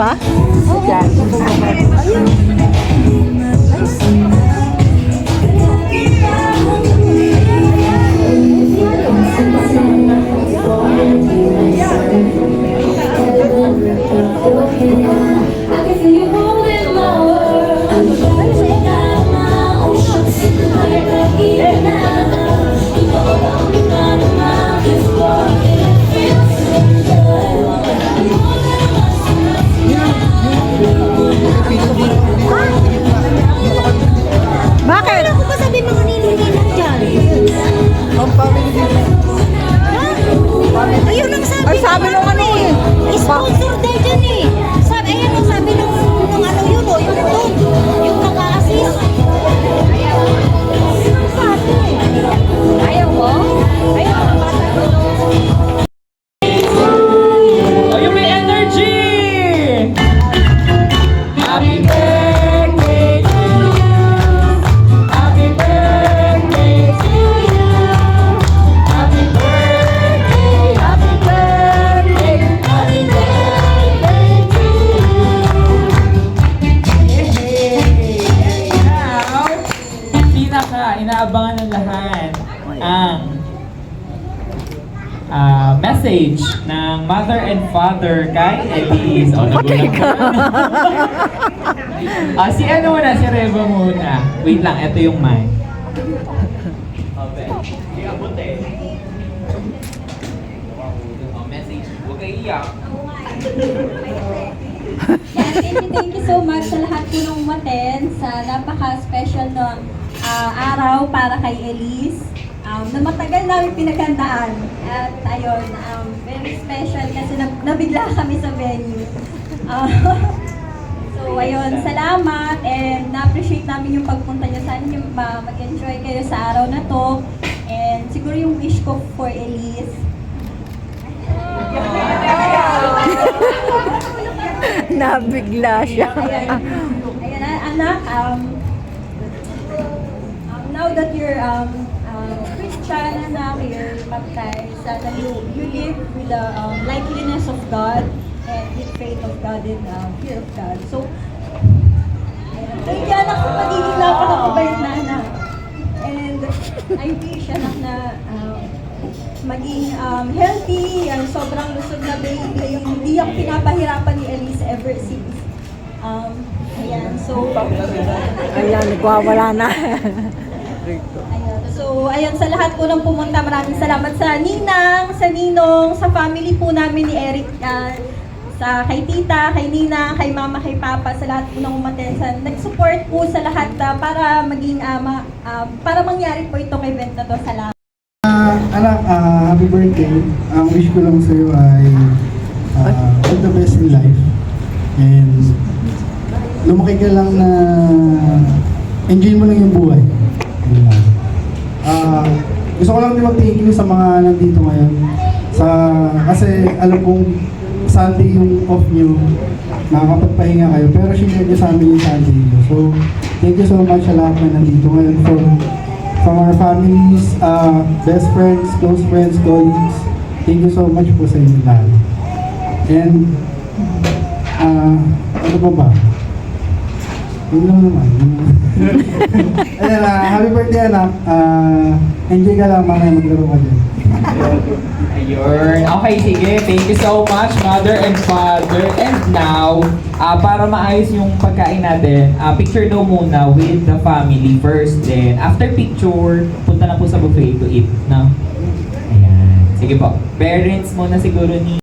ba? Diyan. Bakit? Ano ko ba sabi mga nililinan dyan? Ayun ang sabi. Ay, sabi nung ano eh. Sponsor daw dyan eh. Sabi, ayun ang sabi nung ano yun o, yung doon. Yung nag-a-assist. Ayun ang sabi. Ayaw mo? Ayaw mo bata ko. Oh, yung may energy! Happy birthday to you! Happy birthday to you! Happy birthday! Happy birthday! Happy birthday to you! Yay! Now, inaabangan ng lahat ang message ng mother and father kay Elise. Oh, nagulat ka. Si ano muna, si Reva muna. Wait lang, ito yung mic. Okay. Hindi ka puti. Message. Huwag kayo iyak. Thank you so much sa lahat po nung umaten sa napaka-special na araw para kay Elise. Na matagal namin pinaghandaan. At ayun, very special kasi nabigla kami sa venue. So ayun, salamat and na-appreciate namin yung pagpunta niyo. Sana yung mag-enjoy kayo sa araw na to. And siguro yung wish ko for Elise. Nabigla siya. Ayan, anak, now that you're Christian, anak, you're baptized, sana you live with the likeliness of God and with faith of God and fear of God. So, ayan, thank you anak sa pagiging napakabait na anak. And I wish anak na maging healthy, sobrang lusog na baby, yung hindi ako pinapahirapan ni Elise ever since. Ayan, so... Ayan, nagwawala na. Ayan, so, ayan, sa lahat po ng pumunta, maraming salamat sa Ninang, sa Ninong, sa family po namin ni Eric, sa kay Tita, kay Nina, kay Mama, kay Papa, sa lahat po ng umaten, nag-support po sa lahat para maging, para mangyari po ito kay event na to. Salamat. Anak, happy birthday. Ang wish ko lang sa'yo ay all the best in life. And lumaki ka lang na enjoy mo lang yung buhay. Yun lang. Gusto ko lang din mag-thank you sa mga nandito ngayon. Kasi alam kong Sunday yung off nyo, nakakapagpahinga kayo. Pero share nyo sa amin yung Sunday nyo. So, thank you so much sa lahat na nandito ngayon from our families, best friends, close friends, colleagues. Thank you so much po sa inyo lahat. And, ano pa ba? Yun lang naman. Ayan, happy birthday anak. Enjoy ka lang, mamaya maglaro ka dyan. Ayun. Okay, sige. Thank you so much, mother and father. And now, para maayos yung pagkain natin, picture daw muna with the family first. Then, after picture, punta na po sa buffet to eat. No? Ayan. Sige po. Parents muna siguro ni